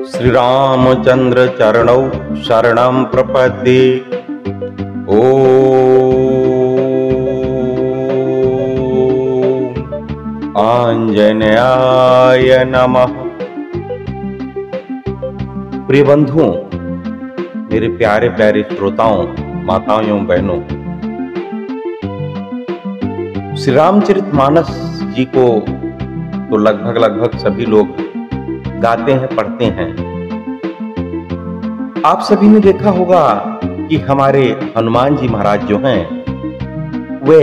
श्री रामचंद्र चरणौ शरणं प्रपद्ये। ओम आंजनेयाय नमः। प्रिय बंधुओं, मेरे प्यारे प्यारे श्रोताओं, माताओं एवं बहनों, श्री रामचरितमानस जी को तो लगभग सभी लोग गाते हैं, पढ़ते हैं। आप सभी ने देखा होगा कि हमारे हनुमान जी महाराज जो हैं, वे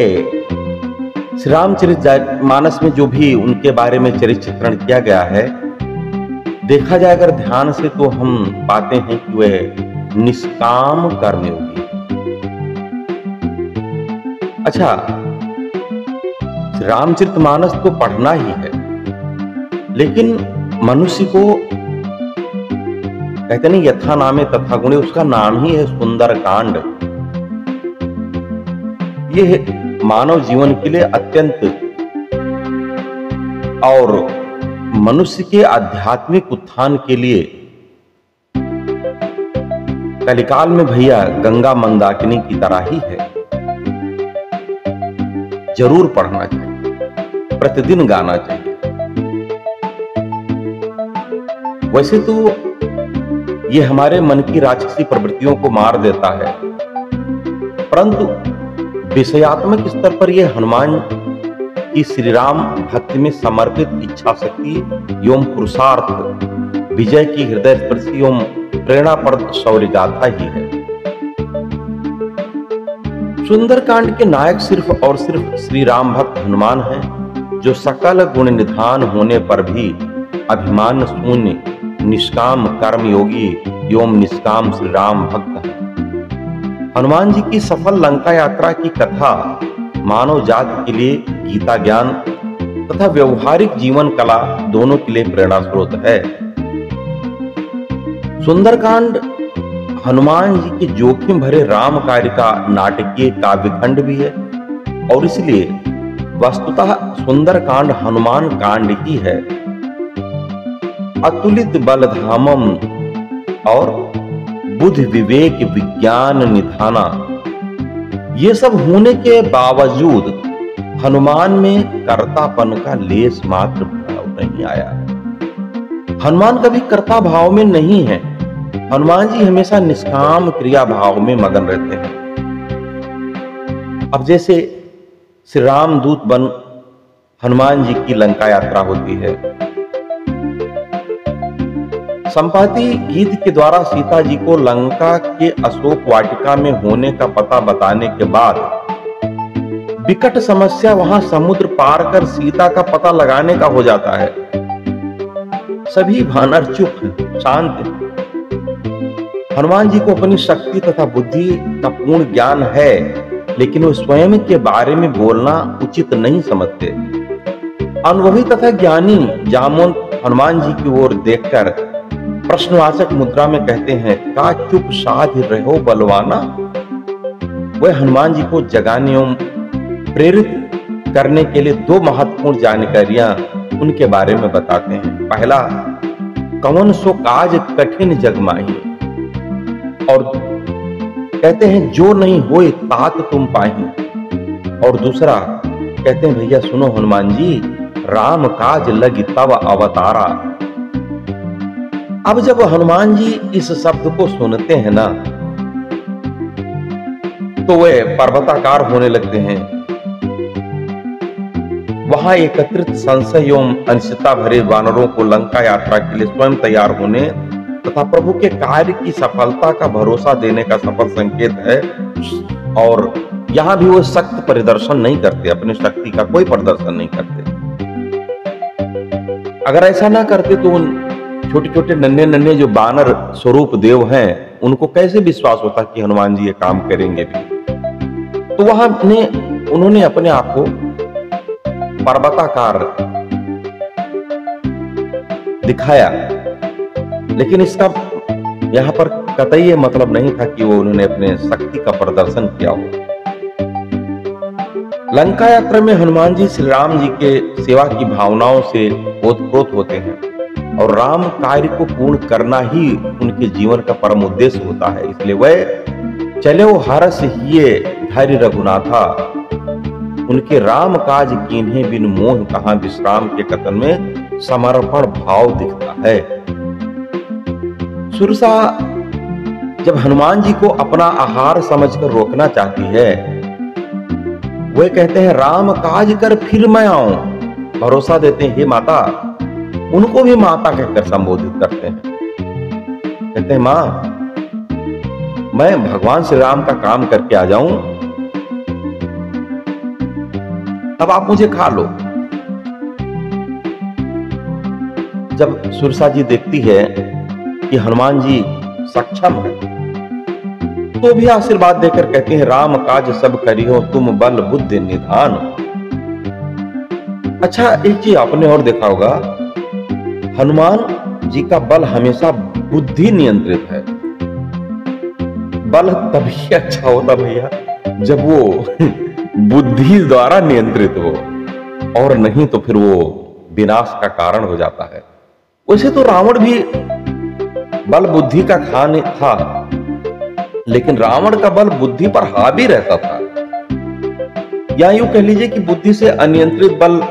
श्री रामचरितमानस में जो भी उनके बारे में चरित्र चित्रण किया गया है, देखा जाए अगर ध्यान से तो हम पाते हैं कि वे निष्काम कर्मयोगी। अच्छा, रामचरितमानस तो पढ़ना ही है, लेकिन मनुष्य को कहते नहीं यथा नामे तथा गुणे, उसका नाम ही है सुंदर कांड। यह मानव जीवन के लिए अत्यंत और मनुष्य के आध्यात्मिक उत्थान के लिए कलिकाल में भैया गंगा मंदाकिनी की तरह ही है। जरूर पढ़ना चाहिए, प्रतिदिन गाना चाहिए। वैसे तो ये हमारे मन की राक्षसी प्रवृत्तियों को मार देता है, परंतु विषयात्मक स्तर पर यह हनुमान की श्री राम भक्ति में समर्पित इच्छा शक्ति एवं पुरुषार्थ विजय की हृदय स्पर्शी एवं प्रेरणाप्रद शौर्य गाथा ही है। सुंदरकांड के नायक सिर्फ और सिर्फ श्री राम भक्त हनुमान हैं, जो सकल गुण निधान होने पर भी अभिमान शून्य निष्काम कर्म योगी एवं निष्काम श्री राम भक्त हैं। हनुमान जी की सफल लंका यात्रा की कथा मानव जाति के लिए गीता ज्ञान तथा व्यवहारिक जीवन कला दोनों के लिए प्रेरणा स्रोत है। सुंदरकांड हनुमान जी के जोखिम भरे राम कार्य का नाटकीय काव्यखंड भी है, और इसलिए वस्तुतः सुंदरकांड हनुमान कांड ही है। अतुलित बलधामम और बुद्धि विवेक विज्ञान निधाना, ये सब होने के बावजूद हनुमान में कर्तापन का लेस मात्र भाव नहीं आया। हनुमान कभी कर्ता भाव में नहीं है। हनुमान जी हमेशा निष्काम क्रिया भाव में मगन रहते हैं। अब जैसे श्री राम दूत बन हनुमान जी की लंका यात्रा होती है। संपाति गीत के द्वारा सीता जी को लंका के अशोक वाटिका में होने का पता बताने के बाद विकट समस्या वहां समुद्र पार कर सीता का पता लगाने का हो जाता है। सभी वानर चुप हैं, शांत हैं। हनुमान जी को अपनी शक्ति तथा बुद्धि का पूर्ण ज्ञान है, लेकिन वो स्वयं के बारे में बोलना उचित नहीं समझते। अनुभवी तथा ज्ञानी जामवंत हनुमान जी की ओर देखकर प्रश्नवाचक मुद्रा में कहते हैं, का चुप साध रहो बलवाना। वे हनुमान जी को जगाने एवं प्रेरित करने के लिए दो महत्वपूर्ण जानकारियां उनके बारे में बताते हैं। पहला, कवन सो काज कठिन जग माही, और कहते हैं जो नहीं होए तात तुम पाही। और दूसरा कहते हैं, भैया सुनो हनुमान जी, राम काज लगी तब अवतारा। अब जब हनुमान जी इस शब्द को सुनते हैं ना, तो वे पर्वताकार होने लगते हैं। वहां एकत्रित संशय एवं अनिश्चितता भरे वानरों को लंका यात्रा के लिए स्वयं तैयार होने तथा प्रभु के कार्य की सफलता का भरोसा देने का सफल संकेत है। और यहां भी वो सख्त प्रदर्शन नहीं करते, अपनी शक्ति का कोई प्रदर्शन नहीं करते। अगर ऐसा ना करते तो उन छोटे छोटे नन्हे नन्हे जो बानर स्वरूप देव हैं, उनको कैसे विश्वास होता कि हनुमान जी ये काम करेंगे भी। तो वहां उन्होंने अपने आप को पर्वताकार दिखाया, लेकिन इसका यहां पर कतई ये मतलब नहीं था कि वो उन्होंने अपने शक्ति का प्रदर्शन किया हो। लंका यात्रा में हनुमान जी श्री राम जी के सेवा की भावनाओं से ओतप्रोत होते हैं। और राम कार्य को पूर्ण करना ही उनके जीवन का परम उद्देश्य होता है। इसलिए वह चलो हरस हिये धैर्य रघुनाथा, उनके राम काज कीन्हे बिन मोह कहां विश्राम के कथन में समर्पण भाव दिखता है। सुरसा जब हनुमान जी को अपना आहार समझकर रोकना चाहती है, वे कहते हैं राम काज कर फिर मैं आऊं, भरोसा देते हैं हे माता, उनको भी माता कहकर संबोधित करते हैं। कहते हैं मां, मैं भगवान श्री राम का काम करके आ जाऊं, तब आप मुझे खा लो। जब सुरसा जी देखती है कि हनुमान जी सक्षम है, तो भी आशीर्वाद देकर कहते हैं राम काज सब करियो तुम बल बुद्धि निधान। अच्छा, एक चीज आपने और देखा होगा, हनुमान जी का बल हमेशा बुद्धि नियंत्रित है। बल तभी अच्छा होता भैया जब वो बुद्धि द्वारा नियंत्रित हो, और नहीं तो फिर वो विनाश का कारण हो जाता है। वैसे तो रावण भी बल बुद्धि का खान था, लेकिन रावण का बल बुद्धि पर हावी रहता था, या यूं कह लीजिए कि बुद्धि से अनियंत्रित बल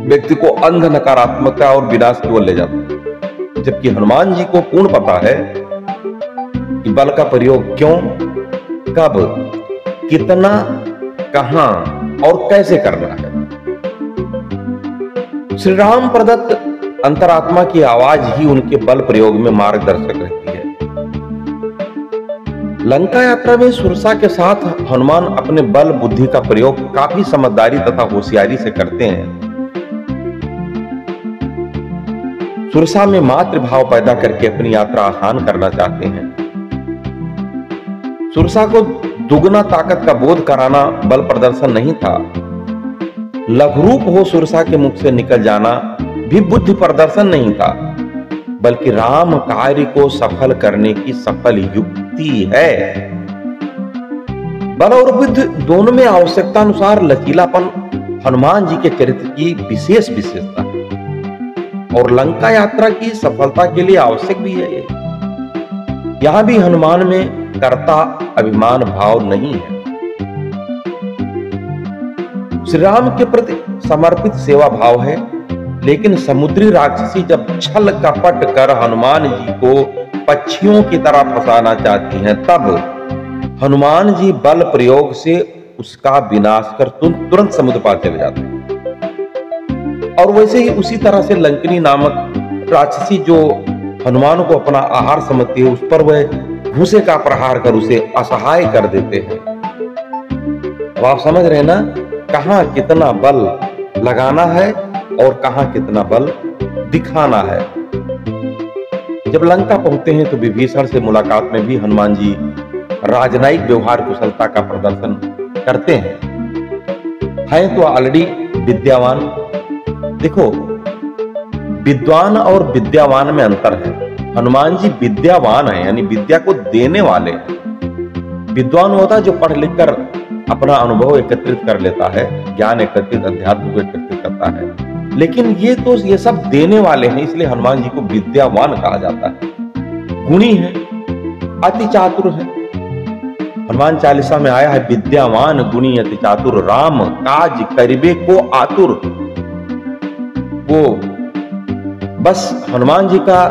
व्यक्ति को अंध नकारात्मकता और विनाश की ओर ले जाता है। जबकि हनुमान जी को पूर्ण पता है कि बल का प्रयोग क्यों, कब, कितना, कहां और कैसे करना है। श्री राम प्रदत्त अंतरात्मा की आवाज ही उनके बल प्रयोग में मार्गदर्शक रहती है। लंका यात्रा में सुरसा के साथ हनुमान अपने बल बुद्धि का प्रयोग काफी समझदारी तथा होशियारी से करते हैं। सुरसा में मातृभाव पैदा करके अपनी यात्रा आसान करना चाहते हैं। सुरसा को दुगना ताकत का बोध कराना बल प्रदर्शन नहीं था। लघुरूप हो सुरसा के मुख से निकल जाना भी बुद्धि प्रदर्शन नहीं था, बल्कि राम कार्य को सफल करने की सफल युक्ति है। बल और बुद्धि दोनों में आवश्यकता अनुसार लचीलापन हनुमान जी के चरित्र की विशेष विशेषता है, और लंका यात्रा की सफलता के लिए आवश्यक भी है। यहां भी हनुमान में कर्ता अभिमान भाव नहीं है। श्री राम के प्रति समर्पित सेवा भाव है, लेकिन समुद्री राक्षसी जब छल कपट कर हनुमान जी को पक्षियों की तरह फंसाना चाहती हैं, तब हनुमान जी बल प्रयोग से उसका विनाश कर तुरंत समुद्र पार चले जाते हैं। और वैसे ही उसी तरह से लंकिनी नामक राक्षसी जो हनुमान को अपना आहार समझती है, उस पर वह घूंसे का प्रहार कर उसे असहाय कर देते हैं। अब आप समझ रहे हैं ना, कहां कितना बल लगाना है और कहां कितना बल दिखाना है। जब लंका पहुंचते हैं तो विभीषण से मुलाकात में भी हनुमान जी राजनयिक व्यवहार कुशलता का प्रदर्शन करते हैं तो ऑलरेडी विद्यावान। देखो, विद्वान और विद्यावान में अंतर है। हनुमान जी विद्यावान है, यानी विद्या को देने वाले हैं। विद्वान होता है जो पढ़ लिख कर अपना अनुभव एकत्रित कर लेता है, ज्ञान एकत्रित, अध्यात्म को एकत्रित करता है। लेकिन ये सब देने वाले हैं, इसलिए हनुमान जी को विद्यावान कहा जाता है। गुणी है, अति चातुर है। हनुमान चालीसा में आया है, विद्यावान गुणी अति चातुर, राम काज करिबे को आतुर। वो बस हनुमान जी का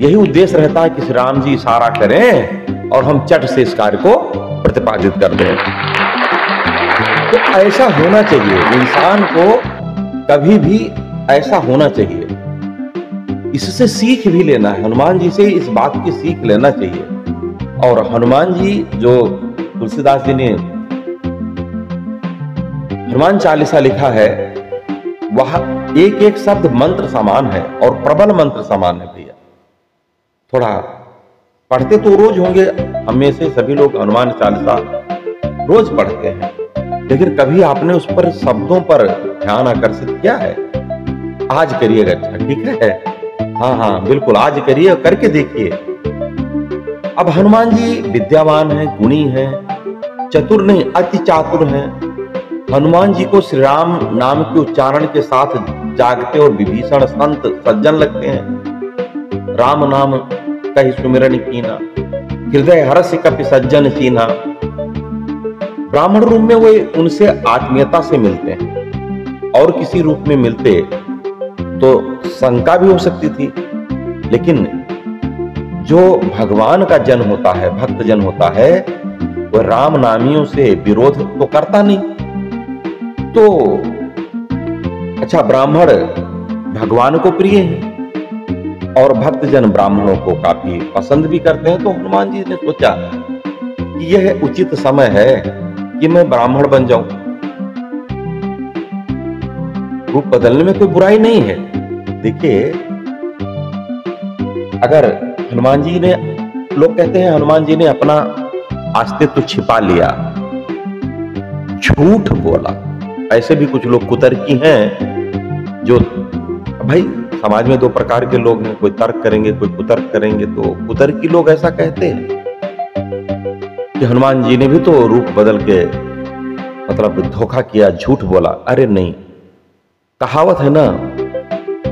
यही उद्देश्य रहता है कि श्री राम जी इशारा करें और हम चट से इस कार्य को प्रतिपादित कर दें। तो ऐसा होना चाहिए, इंसान को कभी भी ऐसा होना चाहिए। इससे सीख भी लेना है, हनुमान जी से इस बात की सीख लेना चाहिए। और हनुमान जी जो तुलसीदास जी ने हनुमान चालीसा लिखा है, वह एक एक शब्द मंत्र समान है और प्रबल मंत्र समान है भैया। थोड़ा पढ़ते तो रोज होंगे, हमें से सभी लोग हनुमान चालीसा रोज पढ़ते हैं, लेकिन कभी आपने उस पर शब्दों पर ध्यान आकर्षित किया है? आज करिएगा। अच्छा, ठीक है, हाँ बिल्कुल, आज करिए, करके देखिए। अब हनुमान जी विद्यावान है, गुणी है, चतुर नहीं अति चातुर है। हनुमान जी को श्री राम नाम के उच्चारण के साथ जागते और विभीषण संत सज्जन लगते हैं। राम नाम कहि सुमिरन कीना, हृदय हर्ष कपि सज्जन कीना। ब्राह्मण रूप में वो उनसे आत्मीयता से मिलते हैं, और किसी रूप में मिलते तो शंका भी हो सकती थी। लेकिन जो भगवान का जन होता है, भक्त जन होता है, वह राम नामियों से विरोध तो करता नहीं। तो अच्छा, ब्राह्मण भगवान को प्रिय है और भक्त जन ब्राह्मणों को काफी पसंद भी करते हैं। तो हनुमान जी ने सोचा कि यह उचित समय है कि मैं ब्राह्मण बन जाऊं। रूप बदलने में कोई बुराई नहीं है। देखिए, अगर हनुमान जी ने, लोग कहते हैं हनुमान जी ने अपना अस्तित्व छिपा लिया, झूठ बोला। ऐसे भी कुछ लोग कुतर्की हैं जो, भाई समाज में दो प्रकार के लोग हैं, कोई तर्क करेंगे, कोई कुतर्क करेंगे। तो कुतर्की लोग ऐसा कहते हैं कि हनुमान जी ने भी तो रूप बदल के मतलब धोखा किया, झूठ बोला। अरे नहीं, कहावत है ना,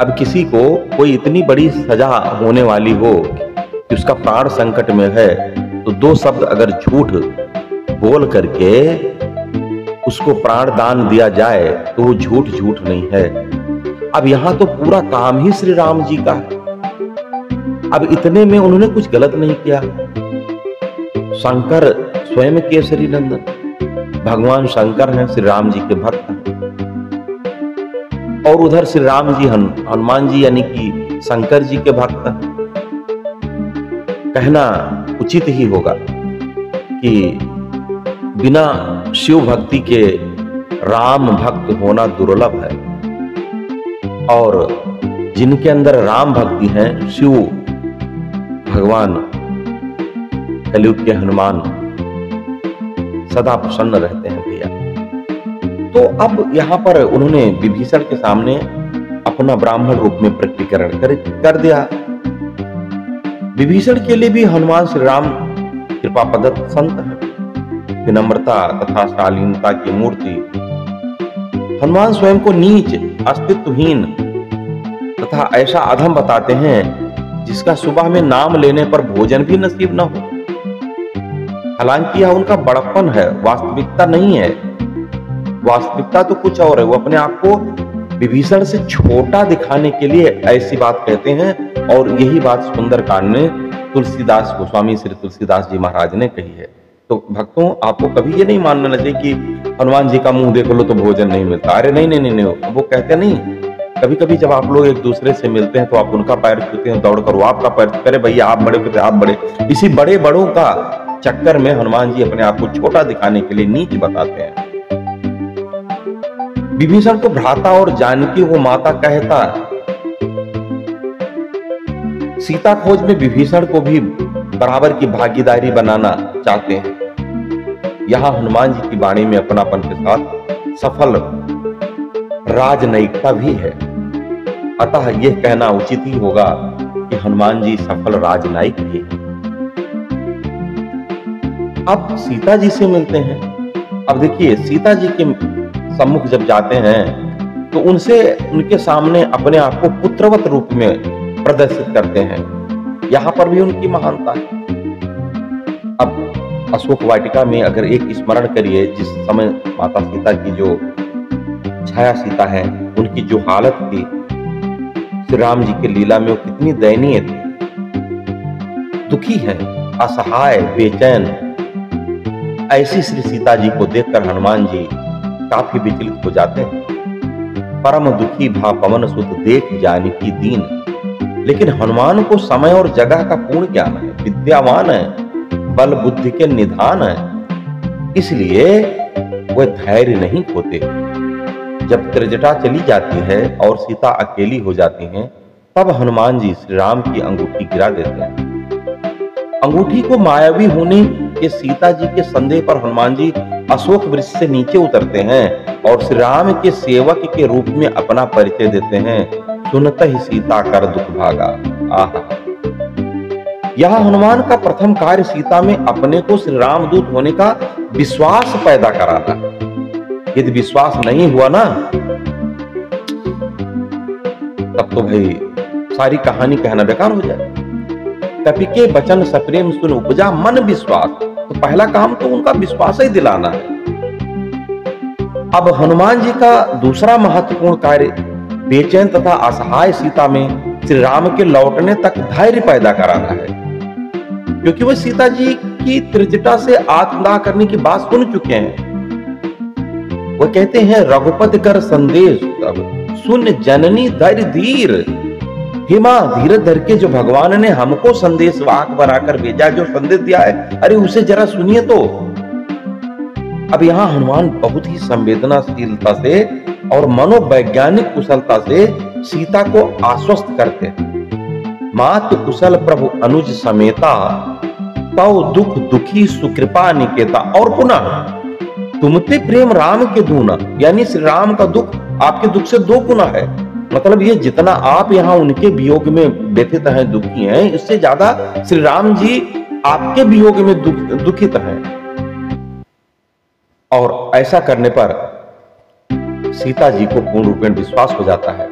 अब किसी को कोई इतनी बड़ी सजा होने वाली हो कि उसका प्राण संकट में है, तो दो शब्द अगर झूठ बोल करके उसको प्राण दान दिया जाए तो वो झूठ झूठ नहीं है। अब यहां तो पूरा काम ही श्री राम जी का है। अब इतने में उन्होंने कुछ गलत नहीं किया। शंकर स्वयं केसरी नंदन, भगवान शंकर हैं, श्री राम जी के भक्त हैं। और उधर श्री राम जी हनुमान जी यानी कि शंकर जी के भक्त हैं। कहना उचित ही होगा कि बिना शिव भक्ति के राम भक्त होना दुर्लभ है, और जिनके अंदर राम भक्ति है, शिव भगवान कलयुग के हनुमान सदा प्रसन्न रहते हैं भैया। तो अब यहां पर उन्होंने विभीषण के सामने अपना ब्राह्मण रूप में प्रकटीकरण कर दिया। विभीषण के लिए भी हनुमान श्री राम कृपा प्रदत्त संत है, विनम्रता तथा शालीनता की मूर्ति। हनुमान स्वयं को नीच, अस्तित्वहीन तथा ऐसा अधम बताते हैं जिसका सुबह में नाम लेने पर भोजन भी नसीब न हो। हालांकि यह उनका बड़प्पन है, वास्तविकता नहीं है। वास्तविकता तो कुछ और है। वो अपने आप को विभीषण से छोटा दिखाने के लिए ऐसी बात कहते हैं, और यही बात सुंदरकांड में तुलसीदास गोस्वामी श्री तुलसीदास जी महाराज ने कही है। तो भक्तों, आपको कभी ये नहीं मानना चाहिए कि हनुमान जी का मुंह देख लो तो भोजन नहीं मिलता। अरे नहीं नहीं नहीं, नहीं। वो कहते नहीं, कभी कभी जब आप लोग एक दूसरे से मिलते हैं तो आप उनका पैर छूते हैं, दौड़ कर वो आपका पैर, करे भैया आप बड़े होते आप बड़े। इसी बड़े बड़ों का चक्कर में हनुमान जी अपने आप को छोटा दिखाने के लिए नीच बताते हैं। विभीषण को भ्राता और जानकी को माता कहता। सीता खोज में विभीषण को भी बराबर की भागीदारी बनाना चाहते हैं। यहां हनुमान जी की वाणी में अपनापन के साथ सफल राजनयिकता भी है। अतः यह कहना उचित ही होगा कि हनुमान जी सफल राजनयिक भी हैं। अब सीता जी से मिलते हैं। अब देखिए, सीता जी के सम्मुख जब जाते हैं तो उनके सामने अपने आप को पुत्रवत रूप में प्रदर्शित करते हैं। यहां पर भी उनकी महानता है। अब अशोक वाटिका में अगर एक स्मरण करिए, जिस समय माता सीता की जो छाया सीता है, उनकी जो हालत थी श्री राम जी के लीला में, वो कितनी दयनीय थी। दुखी है, असहाय, बेचैन। ऐसी श्री सीता जी को देखकर हनुमान जी काफी विचलित हो जाते हैं। परम दुखी भा पवन सुत देख जानकी दीन। लेकिन हनुमान को समय और जगह का पूर्ण ज्ञान है, विद्यावान है, बल बुद्धि के निधान है, इसलिए वह धैर्य नहीं खोते। जब त्रिजटा चली जाती है और सीता अकेली हो जाती हैं, तब हनुमान जी श्री राम की अंगूठी गिरा देते हैं। अंगूठी को मायावी होने के सीता जी के संदेह पर हनुमान जी अशोक वृक्ष से नीचे उतरते हैं और श्री राम के सेवक के रूप में अपना परिचय देते हैं। सुनत ही सीता कर दुख भागा। आहा, यह हनुमान का प्रथम कार्य सीता में अपने को श्री राम दूत होने का विश्वास पैदा कराना। यदि विश्वास नहीं हुआ ना, तब तो भाई सारी कहानी कहना बेकार हो जाए। कपि के बचन सप्रेम सुन उपजा मन विश्वास, तो पहला काम तो उनका विश्वास ही दिलाना है। अब हनुमान जी का दूसरा महत्वपूर्ण कार्य बेचैन तथा असहाय सीता में श्री राम के लौटने तक धैर्य पैदा कराना है, क्योंकि वह सीता जी की त्रिजटा से आत्मदाह करने की बात सुन चुके हैं। वो कहते हैं रघुपति कर संदेश तब सुन जननी धैर्य धीर, हे मां धीरज धर के जो भगवान ने हमको संदेश वाहक बनाकर भेजा, जो संदेश दिया है, अरे उसे जरा सुनिए तो। अब यहां हनुमान बहुत ही संवेदनाशीलता से और मनोवैज्ञानिक कुशलता से सीता को आश्वस्त करते हैं। मात कुशल प्रभु अनुज समेता, तौ दुख दुखी सुकृपा निकेता। और पुनः तुमते प्रेम राम के दूना, यानी श्री राम का दुख आपके दुख से दो गुना है। मतलब ये जितना आप यहाँ उनके वियोग में व्यथित हैं, दुखी हैं, इससे ज्यादा श्री राम जी आपके वियोग में दुखित हैं। और ऐसा करने पर सीता जी को पूर्ण रूपेण विश्वास हो जाता है।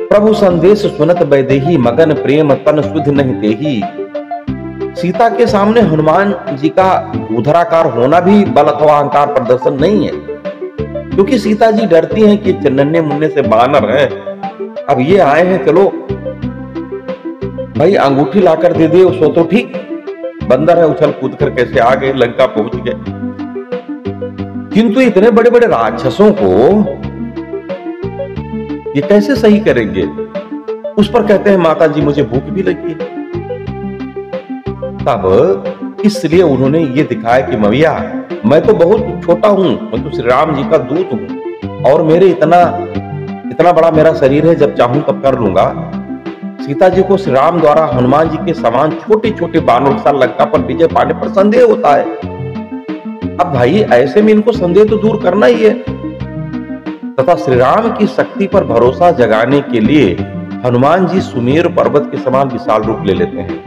प्रभु संदेश सुनत वैदेही, मगन प्रेम तन सुध नहीं तेही। सीता के सामने हनुमान जी का उधराकार होना भी बल अथवा अहंकार प्रदर्शन नहीं है, क्योंकि सीता जी डरती हैं कि नन्हे मुन्ने से बानर हैं, अब ये आए हैं, चलो भाई अंगूठी लाकर दे दिए उसको तो ठीक, बंदर है उछल कूद कर कैसे आ गए, लंका पहुंच गए। किंतु इतने बड़े बड़े राक्षसों को ये कैसे सही करेंगे? उस पर कहते हैं माता जी मुझे भूख भी लगी है। तब इसलिए उन्होंने ये दिखाया कि मविया मैं तो बहुत छोटा हूं, मैं तो श्री राम जी का दूत हूं और मेरे इतना बड़ा मेरा शरीर है, जब चाहूं तब कर लूंगा। सीता जी को श्री राम द्वारा हनुमान जी के समान छोटे छोटे बानर के साथ लंका पर विजय पाने पर संदेह होता है। अब भाई ऐसे में इनको संदेह तो दूर करना ही है, तथा श्री राम की शक्ति पर भरोसा जगाने के लिए हनुमान जी सुमेर पर्वत के समान विशाल रूप ले लेते हैं।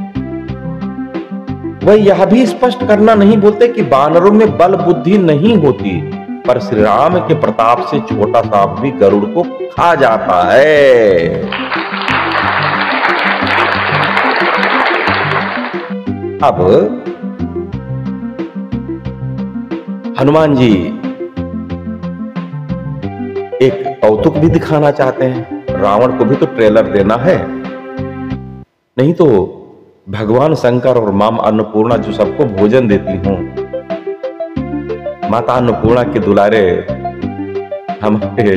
वह यह भी स्पष्ट करना नहीं बोलते कि बानरों में बल बुद्धि नहीं होती, पर श्री राम के प्रताप से छोटा सांप भी गरुड़ को खा जाता है। अब हनुमान जी एक कौतुक भी दिखाना चाहते हैं, रावण को भी तो ट्रेलर देना है, नहीं तो भगवान शंकर और मां अन्नपूर्णा जो सबको भोजन देती हूं, माता अन्नपूर्णा के दुलारे हमारे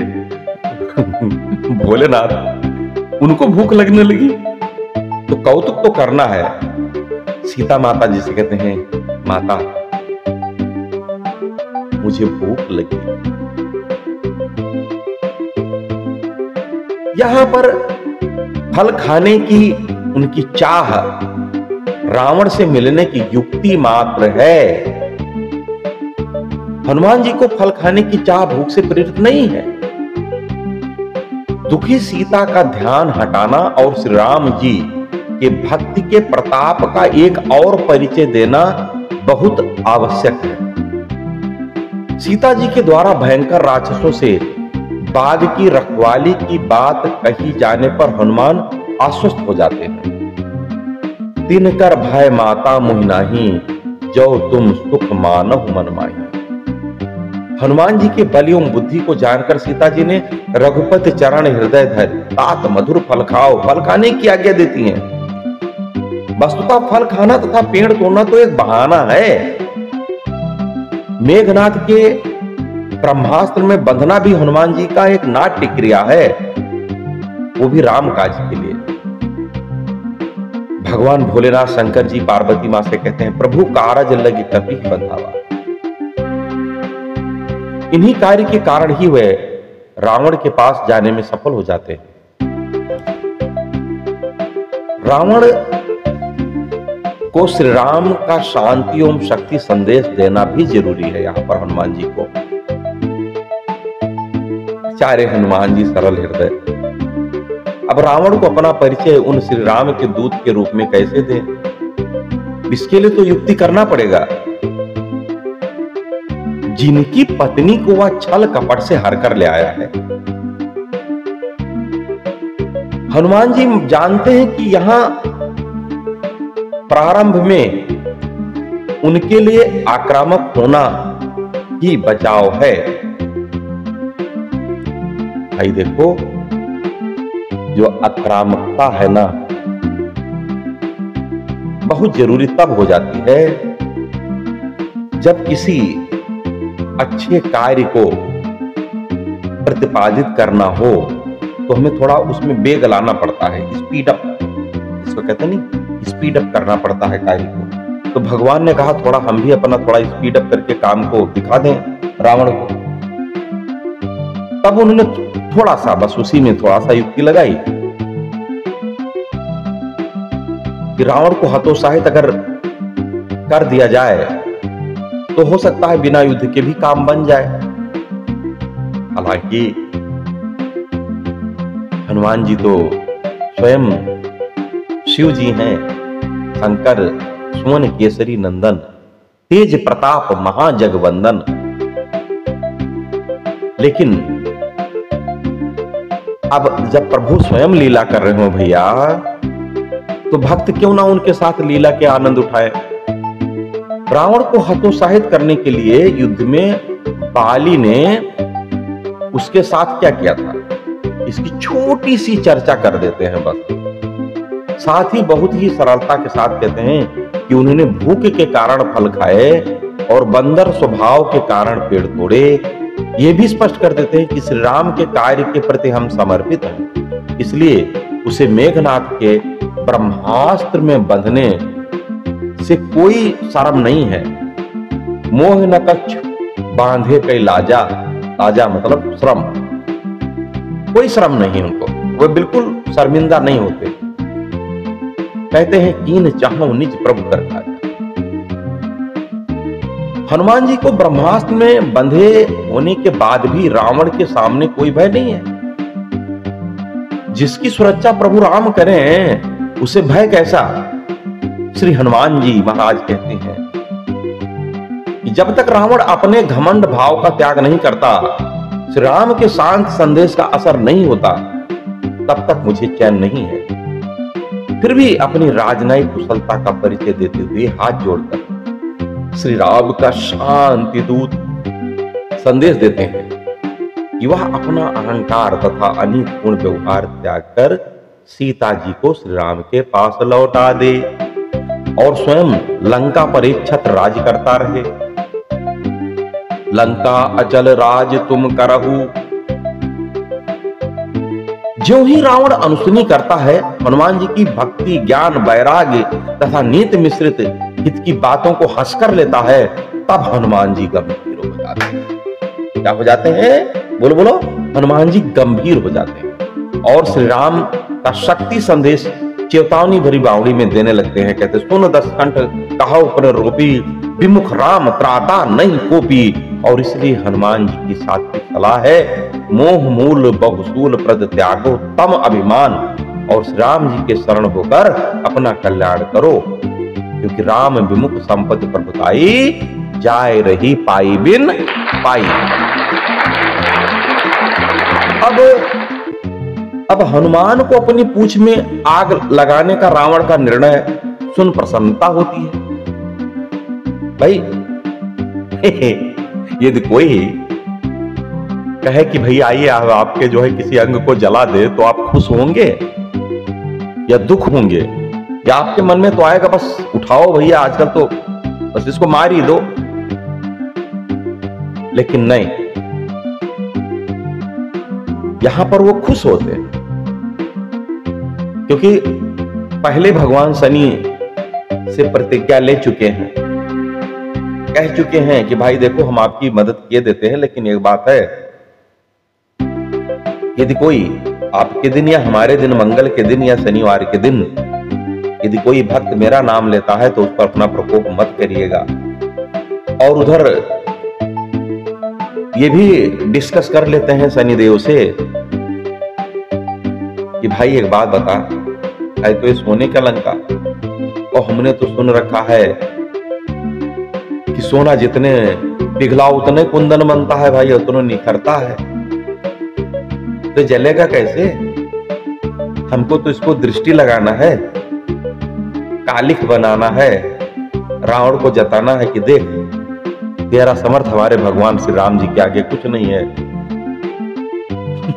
भोलेनाथ, उनको भूख लगने लगी तो कौतुक तो करना है। सीता माता जी से कहते हैं माता मुझे भूख लगी। यहां पर फल खाने की उनकी चाह रावण से मिलने की युक्ति मात्र है। हनुमान जी को फल खाने की चाह भूख से प्रेरित नहीं है। दुखी सीता का ध्यान हटाना और श्री राम जी के भक्ति के प्रताप का एक और परिचय देना बहुत आवश्यक है। सीता जी के द्वारा भयंकर राक्षसों से बाघ की रखवाली की बात कही जाने पर हनुमान आश्वस्त हो जाते हैं। तिनकर भय माता मुहि नाहि, जो तुम सुख मानहु मन माहि। हनुमान जी के बल एवं बुद्धि को जानकर सीता जी ने रघुपति चरण हृदय धर तात मधुर फल खाओ, फल खाने की आज्ञा देती हैं। वस्तुतः फल खाना तथा पेड़ तोड़ना तो एक बहाना है। मेघनाथ के ब्रह्मास्त्र में बंधना भी हनुमान जी का एक नाट्य क्रिया है, वो भी राम काज के लिए। भगवान भोलेनाथ शंकर जी पार्वती मां से कहते हैं प्रभु कारज लगी कपि बंधावा। इन्हीं कार्य के कारण ही वे रावण के पास जाने में सफल हो जाते हैं। रावण को श्री राम का शांति एवं शक्ति संदेश देना भी जरूरी है। यहां पर हनुमान जी को, चारे हनुमान जी सरल हृदय, अब रावण को अपना परिचय उन श्री राम के दूत के रूप में कैसे दें? इसके लिए तो युक्ति करना पड़ेगा। जिनकी पत्नी को वह छल कपट से हर कर ले आया है, हनुमान जी जानते हैं कि यहां प्रारंभ में उनके लिए आक्रामक होना ही बचाव है। भाई देखो, जो आक्रामकता है ना, बहुत जरूरी तब हो जाती है जब किसी अच्छे कार्य को प्रतिपादित करना हो तो हमें थोड़ा उसमें वेग लाना पड़ता है, स्पीड अप, इसको कहते हैं नहीं, स्पीड अप करना पड़ता है कार्य को। तो भगवान ने कहा थोड़ा हम भी अपना थोड़ा स्पीड अप करके काम को दिखा दें रावण को। तब उन्होंने थोड़ा सा, बस उसी में थोड़ा सा युक्ति लगाई कि रावण को हतोत्साहित अगर कर दिया जाए तो हो सकता है बिना युद्ध के भी काम बन जाए। हालांकि हनुमान जी तो स्वयं शिव जी हैं, शंकर सुवन केसरी नंदन, तेज प्रताप महाजगवंदन। लेकिन अब जब प्रभु स्वयं लीला कर रहे हो भैया, तो भक्त क्यों ना उनके साथ लीला के आनंद उठाए। रावण को हतोत्साहित करने के लिए युद्ध में बाली ने उसके साथ क्या किया था, इसकी छोटी सी चर्चा कर देते हैं बस। साथ ही बहुत ही सरलता के साथ कहते हैं कि उन्होंने भूख के कारण फल खाए और बंदर स्वभाव के कारण पेड़ तोड़े। ये भी स्पष्ट कर देते हैं कि श्री राम के कार्य के प्रति हम समर्पित हैं, इसलिए उसे मेघनाथ के ब्रह्मास्त्र में बंधने से कोई शर्म नहीं है। मोह न कच्छ बांधे कई लाजा, लाजा मतलब श्रम, कोई श्रम नहीं उनको, वो बिल्कुल शर्मिंदा नहीं होते। कहते हैं कीन चाहो निज प्रभु कर खाया। हनुमान जी को ब्रह्मास्त्र में बंधे होने के बाद भी रावण के सामने कोई भय नहीं है। जिसकी सुरक्षा प्रभु राम करें उसे भय कैसा। श्री हनुमान जी महाराज कहते हैं कि जब तक रावण अपने घमंड भाव का त्याग नहीं करता, श्री राम के शांत संदेश का असर नहीं होता, तब तक मुझे चैन नहीं है। फिर भी अपनी राजनयिक कुशलता का परिचय देते हुए हाथ जोड़कर श्री राम का शांति दूत संदेश देते हैं कि वह अपना अहंकार तथा अनिपुण व्यवहार त्याग कर सीता जी को श्री राम के पास लौटा दे और स्वयं लंका पर एक छत्र राज करता रहे। लंका अचल राज तुम करहु। ज्यों ही रावण अनुसुनी करता है, हनुमान जी की भक्ति, ज्ञान, वैराग्य तथा नीति मिश्रित हित की बातों को हंसकर लेता है, तब हनुमान जी गंभीर हो जाते हैं। क्या हो जाते हैं? बोलो बोलो। हनुमान जी गंभीर हो जाते हैं और श्री राम का शक्ति संदेश चेतावनी भरी बावड़ी में देने लगते हैं। कहते सुन दस कंठ कहो पर रोपी, विमुख राम त्राता नहीं कोपी। और इसलिए हनुमान जी की सात्विक सलाह है, मोह मूल बहुसूल प्रद त्यागो तम अभिमान। और श्री राम जी के शरण होकर अपना कल्याण करो, क्योंकि राम विमुख संपत्ति प्रभुताई, जाय रही पाई बिन पाई। अब हनुमान को अपनी पूंछ में आग लगाने का रावण का निर्णय सुन प्रसन्नता होती है। भाई यदि कोई कहे कि भाई आइए आपके जो है किसी अंग को जला दे, तो आप खुश होंगे या दुख होंगे? या आपके मन में तो आएगा बस उठाओ भैया, आजकल तो बस इसको मार ही दो। लेकिन नहीं, यहां पर वो खुश होते हैं, क्योंकि पहले भगवान शनि से प्रतिज्ञा ले चुके हैं, कह चुके हैं कि भाई देखो हम आपकी मदद किए देते हैं, लेकिन एक बात है, यदि कोई आपके दिन या हमारे दिन, मंगल के दिन या शनिवार के दिन यदि कोई भक्त मेरा नाम लेता है तो उस पर अपना प्रकोप मत करिएगा। और उधर ये भी डिस्कस कर लेते हैं शनिदेव से कि भाई एक बात बता, है तो ये सोने का लंका, और हमने तो सुन रखा है कि सोना जितने पिघला उतने कुंदन बनता है भाई, उतना निखरता है, तो जलेगा कैसे? हमको तो इसको दृष्टि लगाना है, कालिक बनाना है, रावण को जताना है कि देख तेरा समर्थ हमारे भगवान श्री राम जी के आगे कुछ नहीं है।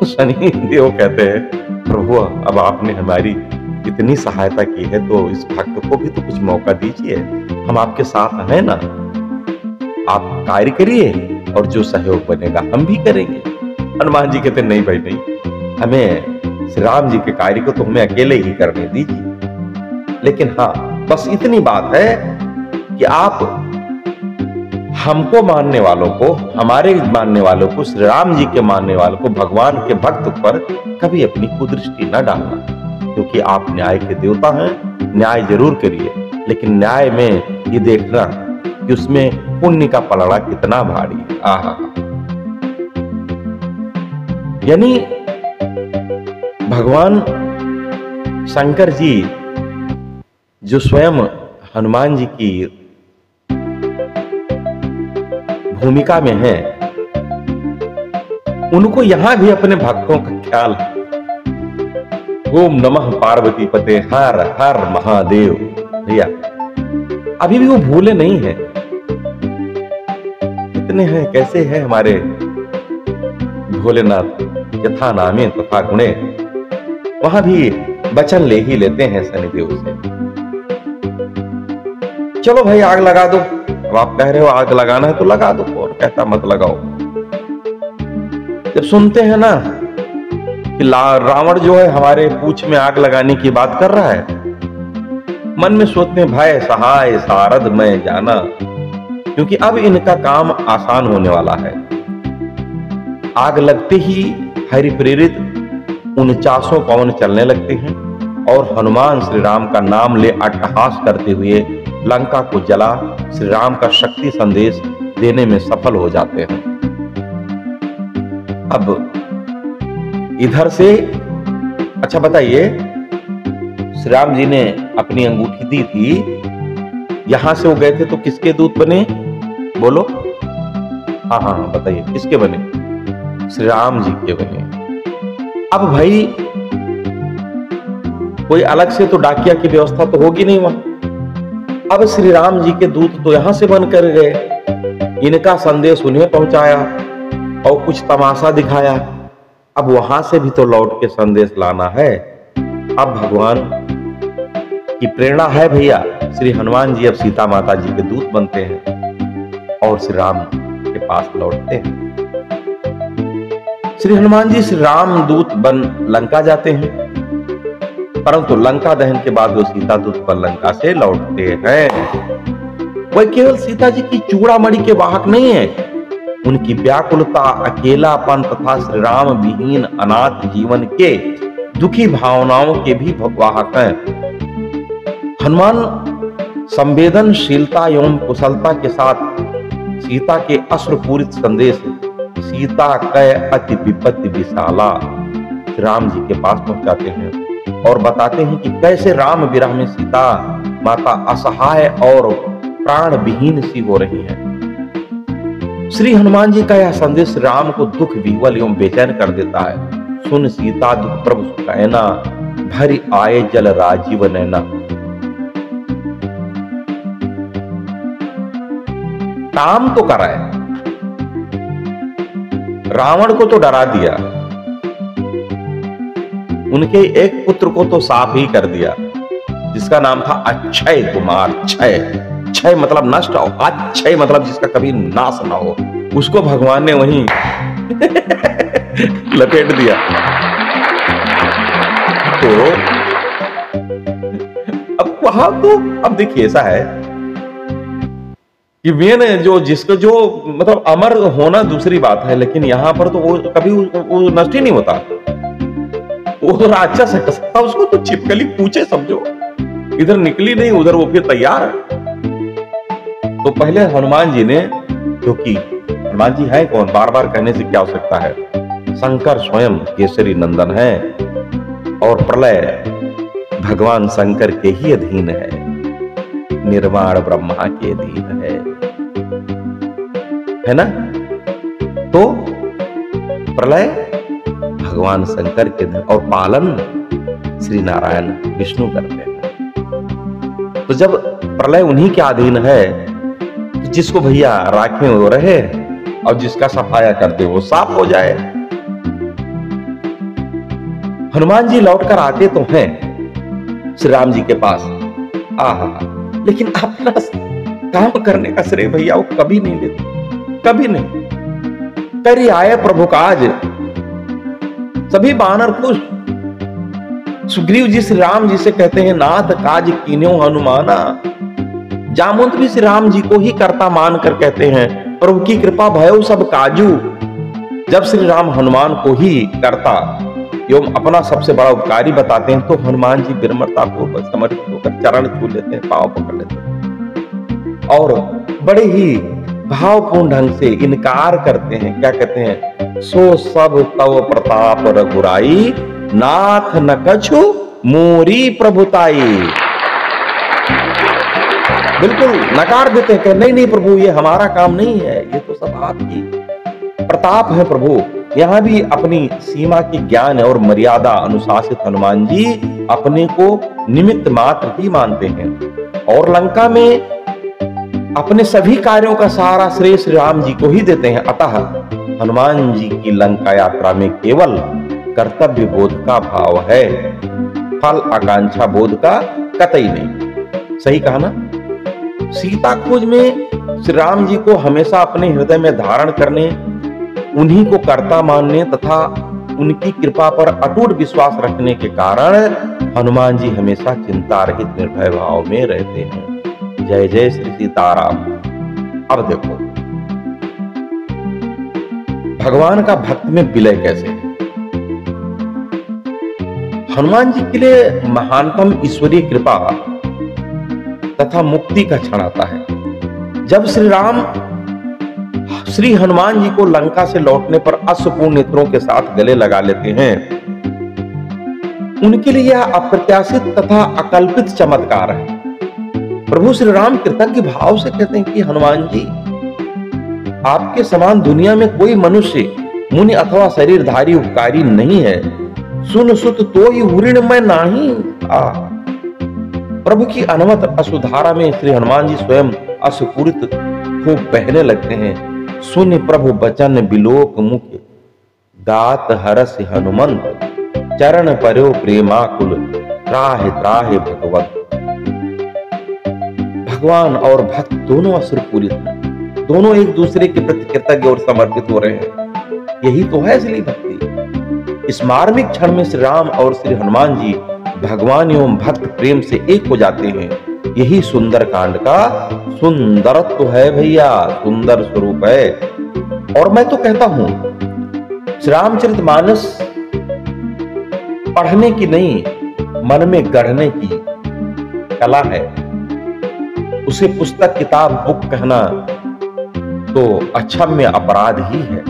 शनि देव कहते हैं प्रभु अब आपने हमारी इतनी सहायता की है तो इस भक्त को भी तो कुछ मौका दीजिए, हम आपके साथ हैं ना, आप कार्य करिए और जो सहयोग बनेगा हम भी करेंगे। हनुमान जी कहते नहीं भाई नहीं, हमें श्री राम जी के कार्य को तो हमें अकेले ही करने दीजिए, लेकिन हाँ बस इतनी बात है कि आप हमको मानने वालों को, हमारे मानने वालों को, श्री राम जी के मानने वालों को, भगवान के भक्त पर कभी अपनी कुदृष्टि न डालना, क्योंकि आप न्याय के देवता हैं। न्याय जरूर करिए, लेकिन न्याय में ये देखना कि उसमें पुण्य का पलड़ा कितना भारी है। आहा, यानी भगवान शंकर जी जो स्वयं हनुमान जी की भूमिका में है, उनको यहां भी अपने भक्तों का ख्याल है। ओम नमः पार्वती पते हर हर महादेव। भैया अभी भी वो भूले नहीं हैं। कितने हैं, कैसे हैं हमारे भोलेनाथ, यथा नामे तथा गुणे, वहां भी वचन ले ही लेते हैं शनिदेव से। चलो भाई आग लगा दो, अब आप कह रहे हो आग लगाना है तो लगा दो, और कहता मत लगाओ। जब सुनते हैं ना कि रावण जो है हमारे पूंछ में आग लगाने की बात कर रहा है, मन में सोचते हैं भाई सहाय सारद में जाना, क्योंकि अब इनका काम आसान होने वाला है। आग लगते ही हरि प्रेरित 49 पवन चलने लगते हैं और हनुमान श्री राम का नाम ले अट्टहास करते हुए लंका को जला श्री राम का शक्ति संदेश देने में सफल हो जाते हैं। अब इधर से अच्छा बताइए, श्री राम जी ने अपनी अंगूठी दी थी, यहां से वो गए थे तो किसके दूत बने? बोलो। हाँ हाँ हाँ बताइए किसके बने? श्री राम जी के बने। अब भाई कोई अलग से तो डाकिया की व्यवस्था तो होगी नहीं वहां। अब श्री राम जी के दूत तो यहां से बन कर गए, इनका संदेश उन्हें पहुंचाया और कुछ तमाशा दिखाया। अब वहां से भी तो लौट के संदेश लाना है। अब भगवान की प्रेरणा है भैया, श्री हनुमान जी अब सीता माता जी के दूत बनते हैं और श्री राम के पास लौटते हैं। श्री हनुमान जी श्री राम दूत बन लंका जाते हैं, परंतु लंका दहन के बाद वो सीता दूत बन लंका से लौटते हैं। वह केवल सीता जी की चूड़ामणि के वाहक नहीं है, उनकी व्याकुलता, अकेलापन तथा श्री राम विहीन अनाथ जीवन के दुखी भावनाओं के भी वाहक हैं। हनुमान संवेदनशीलता एवं कुशलता के साथ सीता के अश्रुपूरित संदेश सीता कै अति विपत्ति विशाला राम जी के पास पहुंचाते हैं और बताते हैं कि कैसे राम विरह में सीता माता असहाय और प्राण विहीन सी हो रही है। श्री हनुमान जी का यह संदेश राम को दुख विह्वल एवं बेचैन कर देता है। सुन सीता दुख प्रभु सुखैना, भरी आए जल राजीव नैना। काम तो कराए, रावण को तो डरा दिया, उनके एक पुत्र को तो साफ ही कर दिया जिसका नाम था अक्षय कुमार। क्षय, क्षय मतलब नष्ट, और अक्षय मतलब जिसका कभी नाश ना हो, उसको भगवान ने वहीं लपेट दिया। तो अब वहां तो अब देखिए ऐसा है कि मेन जो जिसको जो मतलब अमर होना दूसरी बात है, लेकिन यहां पर तो वो कभी वो नष्ट ही नहीं होता। वो तो राक्षस है, सकता उसको तो छिपकली पूछे समझो, इधर निकली नहीं उधर वो फिर तैयार है। तो पहले हनुमान जी ने, क्योंकि हनुमान जी है कौन, बार बार कहने से क्या हो सकता है, शंकर स्वयं केसरी नंदन है और प्रलय भगवान शंकर के ही अधीन है, निर्माण ब्रह्मा के अधीन है ना। तो प्रलय भगवान शंकर के और पालन श्री नारायण विष्णु करते हैं। तो जब प्रलय उन्हीं के अधीन है, तो जिसको भैया राखें वो रहे और जिसका सफाया कर दे वो साफ हो जाए। हनुमान जी लौटकर आते तो हैं श्री राम जी के पास, लेकिन अपना काम करने का श्रेय भैया वो कभी नहीं लेते, कभी नहीं। करी आए प्रभु काज, सभी बानर खुश। सुग्रीव जी श्री राम जी से कहते हैं, नाथ काज कीन्यो हनुमाना। जामुन भी श्री राम जी को ही कर्ता मानकर कहते हैं, प्रभु की कृपा भयो सब काजू। जब श्री राम हनुमान को ही कर्ता एवं अपना सबसे बड़ा उपकारी बताते हैं, तो हनुमान जी विनम्रता पूर्वक समर्पित होकर चरण छू लेते हैं, पांव पकड़ लेते हैं और बड़े ही भावपूर्ण ढंग से इनकार करते हैं। क्या कहते हैं? सो सब तव प्रताप रघुराई, नाथ न कछु मोरी प्रभुताई। बिल्कुल नकार देते हैं कि नहीं प्रभु, ये हमारा काम नहीं है, ये तो सब आपकी प्रताप है प्रभु। यहां भी अपनी सीमा की ज्ञान और मर्यादा अनुशासित हनुमान जी अपने को निमित्त मात्र ही मानते हैं और लंका में अपने सभी कार्यों का सारा श्रेय श्री राम जी को ही देते हैं। अतः हनुमान जी की लंका यात्रा में केवल कर्तव्य बोध का भाव है, फल आकांक्षा बोध का कतई नहीं। सही कहा ना? सीता खोज में श्री राम जी को हमेशा अपने हृदय में धारण करने, उन्हीं को कर्ता मानने तथा उनकी कृपा पर अटूट विश्वास रखने के कारण हनुमान जी हमेशा चिंता रहित निर्भय भाव में रहते हैं। जय जय श्री सीताराम। अब देखो भगवान का भक्त में विलय कैसे है। हनुमान जी के लिए महानतम ईश्वरीय कृपा तथा मुक्ति का क्षण आता है जब श्री हनुमान जी को लंका से लौटने पर अश्वपूर्ण नेत्रों के साथ गले लगा लेते हैं। उनके लिए यह अप्रत्याशित तथा अकल्पित चमत्कार है। प्रभु श्री राम कृतज्ञ भाव से कहते हैं कि हनुमान जी, आपके समान दुनिया में कोई मनुष्य, मुनि अथवा शरीरधारी उपकारी नहीं है। सुन सुत तो ही हुरिण में नाही। प्रभु की अनवत अश्रुधारा में श्री हनुमान जी स्वयं अश्रुपूरित खूब बहने लगते हैं। सुन प्रभु बचन बिलोक मुख, गात हरस हनुमंत, चरण पर्यो प्रेमाकुल, त्राहि त्राहि भगवत। भगवान और भक्त दोनों अश्रुपूरित हैं, दोनों एक दूसरे के प्रति कृतज्ञ और समर्पित हो रहे हैं। यही तो है असली भक्ति। इस मार्मिक क्षण में श्री राम और श्री हनुमान जी भगवान एवं भक्त प्रेम से एक हो जाते हैं। यही सुंदर कांड का सुंदरत्व है भैया, सुंदर स्वरूप है। और मैं तो कहता हूं श्री रामचरितमानस पढ़ने की नहीं, मन में गढ़ने की कला है। उसे पुस्तक, किताब, बुक कहना तो अक्षम्य अपराध ही है।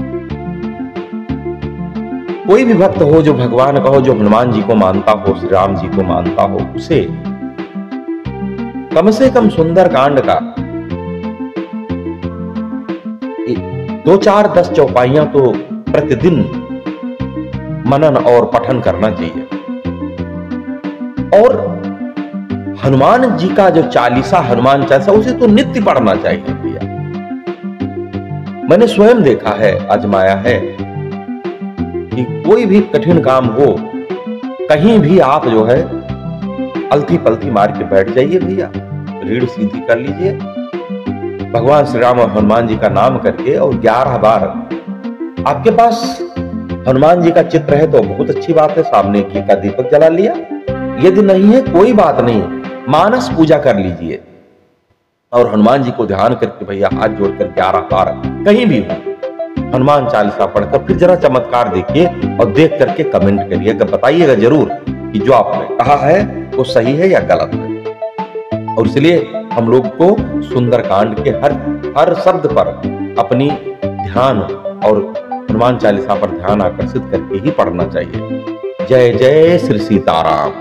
कोई भी भक्त हो जो भगवान का हो, जो हनुमान जी को मानता हो, श्री राम जी को मानता हो, उसे कम से कम सुंदर कांड का 2, 4, 10 चौपाइयां तो प्रतिदिन मनन और पठन करना चाहिए। और हनुमान जी का जो चालीसा, हनुमान चालीसा, उसे तो नित्य पढ़ना चाहिए भैया। मैंने स्वयं देखा है, आजमाया है कि कोई भी कठिन काम हो, कहीं भी आप जो है अलती पलती मार के बैठ जाइए भैया, रीढ़ सीधी कर लीजिए, भगवान श्री राम और हनुमान जी का नाम करके, और 11 बार आपके पास हनुमान जी का चित्र है तो बहुत अच्छी बात है, सामने घी का दीपक जला लिया। यदि नहीं है कोई बात नहीं, मानस पूजा कर लीजिए और हनुमान जी को ध्यान करके भैया हाथ जोड़कर 11 बार कहीं भी हो हनुमान चालीसा पढ़कर फिर जरा चमत्कार देखिए और देख करके कमेंट करिएगा, बताइएगा जरूर कि जो आपने कहा है वो सही है या गलत है। और इसलिए हम लोग को सुंदरकांड के हर शब्द पर अपनी ध्यान और हनुमान चालीसा पर ध्यान आकर्षित करके ही पढ़ना चाहिए। जय जय श्री सीताराम।